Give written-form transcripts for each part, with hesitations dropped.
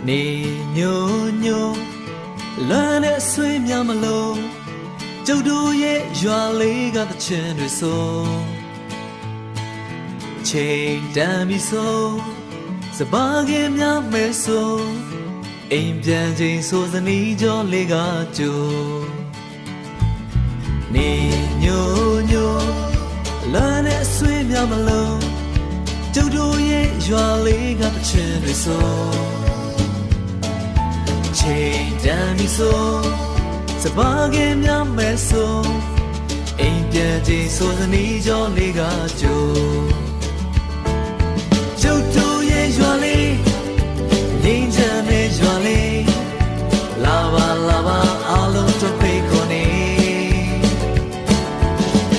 နေညိုညိုလမ်းနဲ့ဆွေးများမလို့ကျုပ်တို့ရဲ့ရွာလေးကတချင်တွေဆိုချိန်တန်ပြီဆိုစပါးကင်များမဲဆိုအိမ်ပြန်ချိန်ဆိုစနီးကြောလေးကကြိုနေညိုညိုလမ်းနဲ့ဆွေးများမလို့ကျုပ်တို့ရဲ့ရွာလေးကတချင်တွေဆိုချိန်တန်ပြီဆိုစပါးကင်များမဲဆိုအိမ်ပြန်ချိန်ဆိုစနီးကြောလေးကကြိုကျုပ်တို့ရဲ့ရွာလေးငြိမ်းချမ်းတဲ့ရွာလေးလာပါလာပါအားလုံးတို့ဖိတ်ခေါ်နေ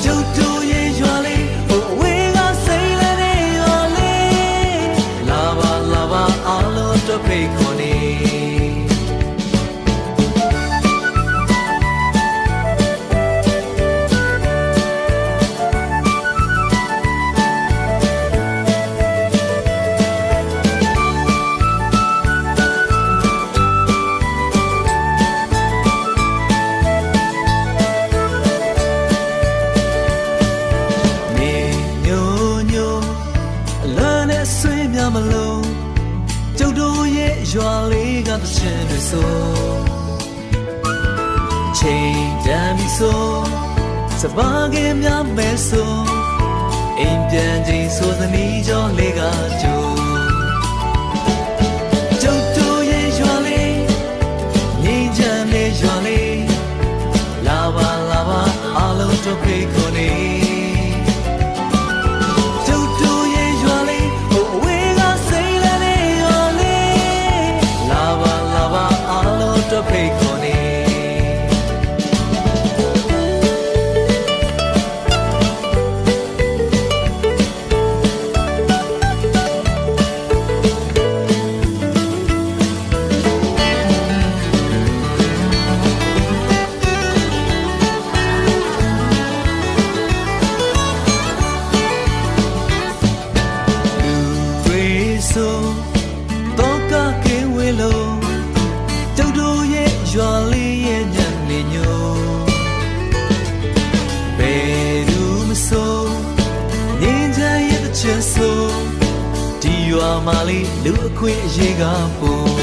ကျုပ်တို့ရဲ့ရွာလေးဟိုဝေးကစိတ်လည်းတဲ့ရွာလေးလာပါလာပါအားလုံးတို့ဖိတ်ခေါ်နေမလို့ကျုပ်တို့ရဲ့ရွာလေးကတချင်တွေဆိုချိန်တန်ပြီဆိုစပါးကင်များမဲဆိုအိမ်ပြန်ချိန်ဆိုစနီးကြောလေးကကြိုကျုပ်တို့ရဲ့ရွာလေးငြိမ်းချမ်းတဲ့ရွာလေးလာပါလာပါအားလုံးတို့ဖိတ်ခေါ်နေဖိတ်ခေါ်နေလူတွေဆိုတော့ကကဲဝဲလို့ရွာလေးရဲ့ညနေညိုဘယ်သူမဆိုငင်းချရဲ့တချင်ဆိုဒီရွာမလေးလူအခွင့်အရေးကပို